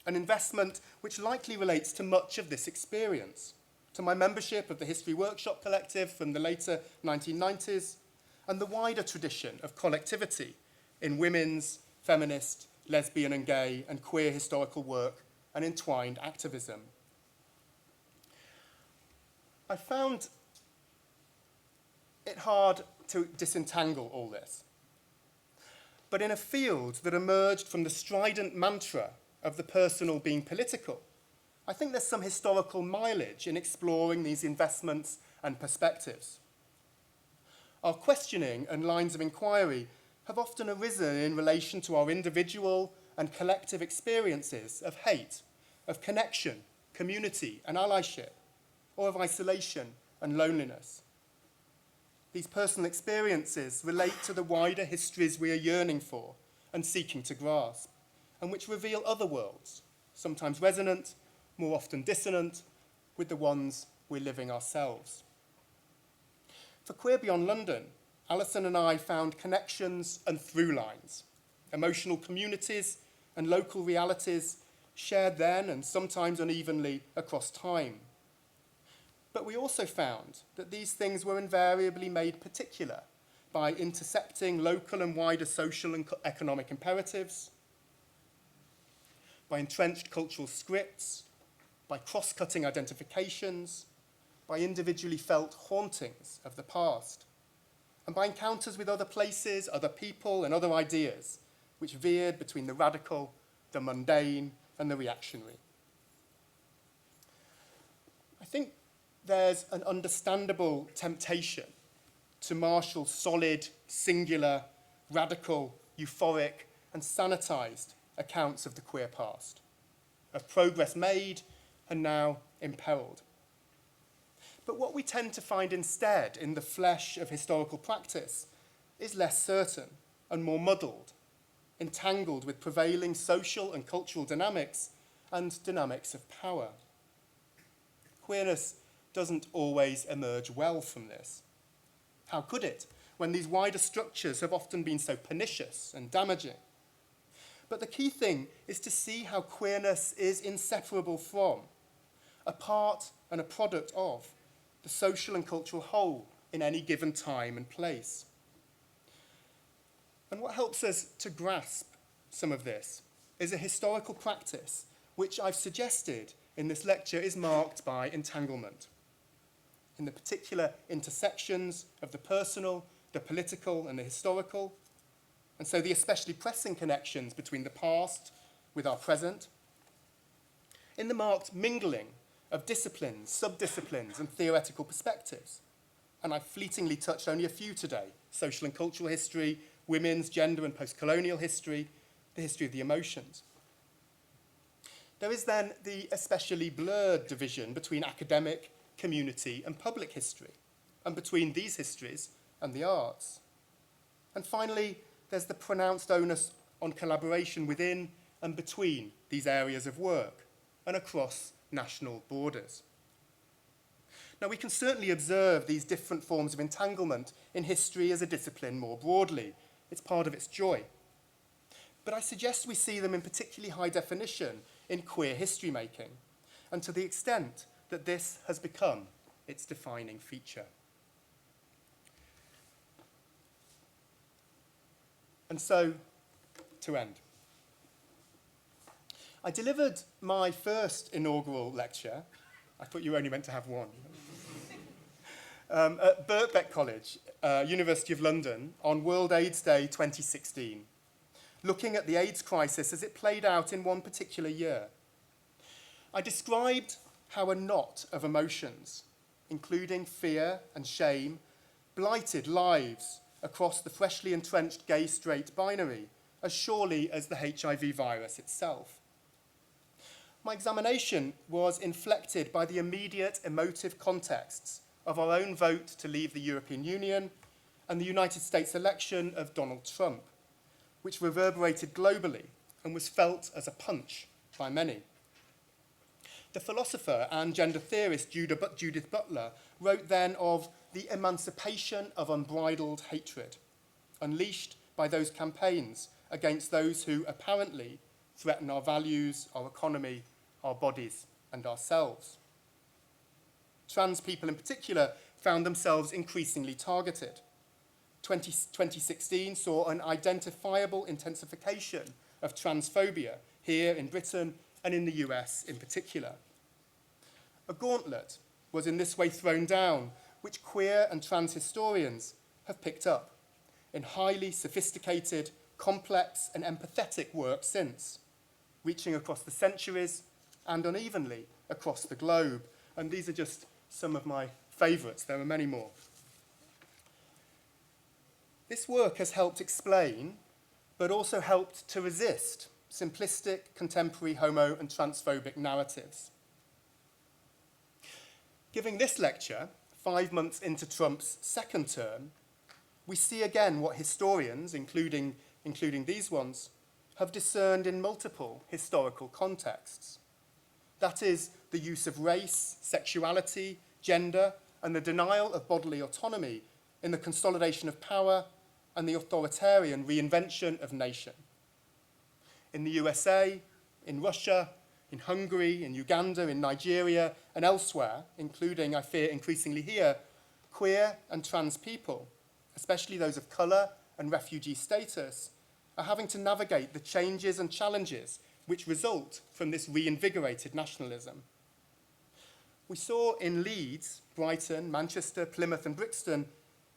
C: an investment which likely relates to much of this experience, to my membership of the History Workshop Collective from the later 1990s, and the wider tradition of collectivity in women's, feminist, lesbian and gay and queer historical work and entwined activism. I found it hard to disentangle all this. But in a field that emerged from the strident mantra of the personal being political, I think there's some historical mileage in exploring these investments and perspectives. Our questioning and lines of inquiry have often arisen in relation to our individual and collective experiences of hate, of connection, community and allyship, or of isolation and loneliness. These personal experiences relate to the wider histories we are yearning for and seeking to grasp, and which reveal other worlds, sometimes resonant, more often dissonant, with the ones we're living ourselves. For Queer Beyond London, Alison and I found connections and through lines, emotional communities and local realities shared then and sometimes unevenly across time. But we also found that these things were invariably made particular by intersecting local and wider social and economic imperatives, by entrenched cultural scripts, by cross-cutting identifications, by individually felt hauntings of the past, and by encounters with other places, other people, and other ideas, which veered between the radical, the mundane, and the reactionary. I think there's an understandable temptation to marshal solid, singular, radical, euphoric, and sanitized accounts of the queer past, of progress made and now imperiled. But what we tend to find instead in the flesh of historical practice is less certain and more muddled, entangled with prevailing social and cultural dynamics and dynamics of power. Queerness doesn't always emerge well from this. How could it, when these wider structures have often been so pernicious and damaging? But the key thing is to see how queerness is inseparable from, a part and a product of, the social and cultural whole in any given time and place. And what helps us to grasp some of this is a historical practice which I've suggested in this lecture is marked by entanglement, in the particular intersections of the personal, the political, and the historical, and so the especially pressing connections between the past with our present, in the marked mingling of disciplines, subdisciplines, and theoretical perspectives. And I've fleetingly touched only a few today: social and cultural history, women's, gender, and post-colonial history, the history of the emotions. There is then the especially blurred division between academic, community, and public history, and between these histories and the arts. And finally, there's the pronounced onus on collaboration within and between these areas of work and across national borders. Now, we can certainly observe these different forms of entanglement in history as a discipline more broadly. It's part of its joy. But I suggest we see them in particularly high definition in queer history making, and to the extent that this has become its defining feature. And so, to end, I delivered my first inaugural lecture. I thought you were only meant to have one. At Birkbeck College, University of London, on World AIDS Day 2016, looking at the AIDS crisis as it played out in one particular year. I described how a knot of emotions, including fear and shame, blighted lives across the freshly entrenched gay-straight binary as surely as the HIV virus itself. My examination was inflected by the immediate emotive contexts of our own vote to leave the European Union and the United States election of Donald Trump, which reverberated globally and was felt as a punch by many. The philosopher and gender theorist Judith Butler wrote then of the emancipation of unbridled hatred, unleashed by those campaigns against those who apparently threaten our values, our economy, our bodies, and ourselves. Trans people in particular found themselves increasingly targeted. 2016 saw an identifiable intensification of transphobia here in Britain and in the US in particular. A gauntlet was in this way thrown down, which queer and trans historians have picked up in highly sophisticated, complex and empathetic work since, reaching across the centuries and unevenly across the globe. And these are just some of my favourites. There are many more. This work has helped explain, but also helped to resist simplistic contemporary homo and transphobic narratives. Giving this lecture 5 months into Trump's second term, we see again what historians, including these ones, have discerned in multiple historical contexts. That is, the use of race, sexuality, gender, and the denial of bodily autonomy in the consolidation of power and the authoritarian reinvention of nation. In the USA, in Russia, in Hungary, in Uganda, in Nigeria, and elsewhere, including, I fear, increasingly here, queer and trans people, especially those of colour and refugee status, are having to navigate the changes and challenges which result from this reinvigorated nationalism. We saw in Leeds, Brighton, Manchester, Plymouth, and Brixton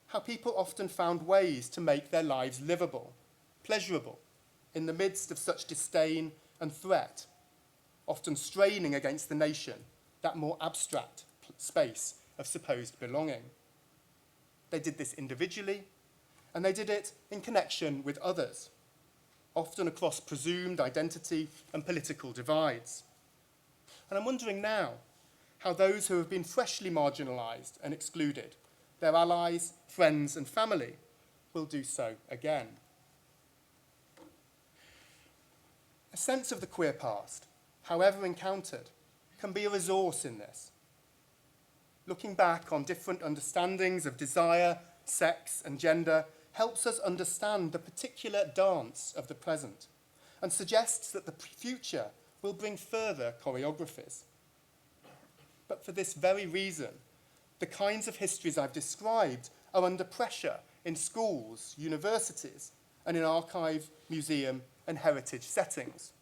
C: how people often found ways to make their lives livable, pleasurable, in the midst of such disdain and threat, often straining against the nation, that more abstract space of supposed belonging. They did this individually, and they did it in connection with others, often across presumed identity and political divides. And I'm wondering now how those who have been freshly marginalised and excluded, their allies, friends, and family, will do so again. A sense of the queer past, however encountered, can be a resource in this. Looking back on different understandings of desire, sex, and gender helps us understand the particular dance of the present and suggests that the future will bring further choreographies. But for this very reason, the kinds of histories I've described are under pressure in schools, universities, and in archive, museum, and heritage settings.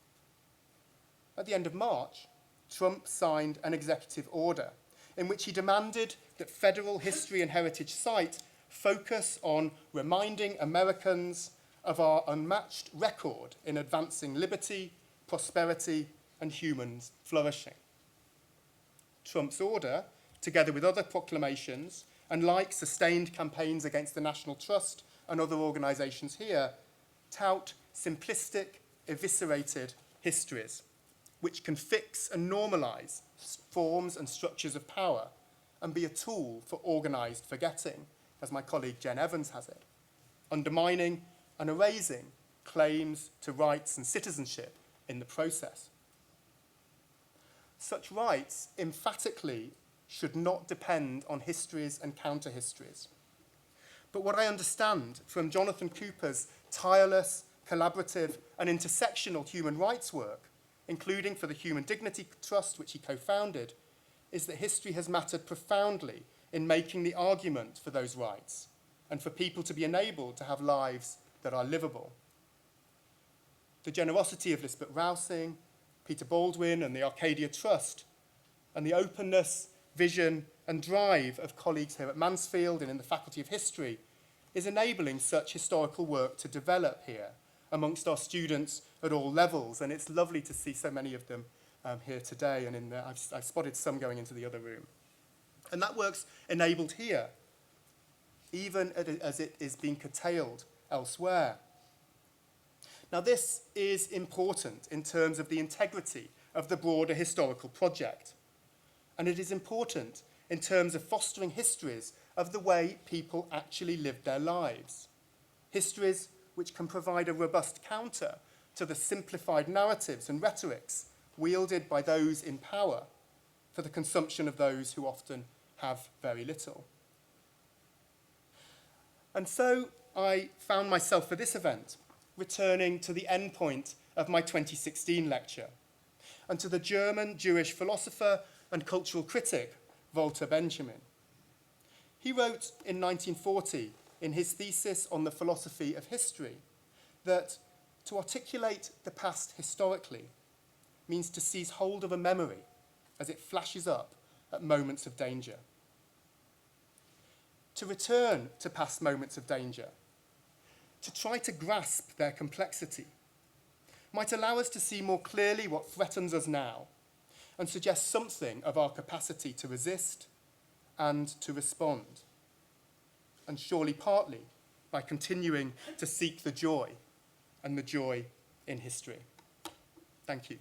C: At the end of March, Trump signed an executive order in which he demanded that federal history and heritage sites focus on reminding Americans of our unmatched record in advancing liberty, prosperity, and human flourishing. Trump's order, together with other proclamations, and like sustained campaigns against the National Trust and other organisations here, tout simplistic, eviscerated histories, which can fix and normalise forms and structures of power and be a tool for organised forgetting, as my colleague Jen Evans has it, undermining and erasing claims to rights and citizenship in the process. Such rights emphatically should not depend on histories and counter-histories. But what I understand from Jonathan Cooper's tireless, collaborative and intersectional human rights work, including for the Human Dignity Trust, which he co-founded, is that history has mattered profoundly in making the argument for those rights and for people to be enabled to have lives that are livable. The generosity of Lisbeth Rousing, Peter Baldwin and the Arcadia Trust, and the openness, vision and drive of colleagues here at Mansfield and in the Faculty of History is enabling such historical work to develop here amongst our students at all levels, and it's lovely to see so many of them here today, and I've spotted some going into the other room. And that work's enabled here even as it is being curtailed elsewhere. Now, this is important in terms of the integrity of the broader historical project, and it is important in terms of fostering histories of the way people actually lived their lives, histories which can provide a robust counter to the simplified narratives and rhetorics wielded by those in power for the consumption of those who often have very little. And so I found myself for this event returning to the end point of my 2016 lecture and to the German Jewish philosopher and cultural critic Walter Benjamin. He wrote in 1940 in his thesis on the philosophy of history that to articulate the past historically means to seize hold of a memory as it flashes up at moments of danger. To return to past moments of danger, to try to grasp their complexity, might allow us to see more clearly what threatens us now and suggest something of our capacity to resist and to respond, and surely partly by continuing to seek the joy and the joy in history. Thank you.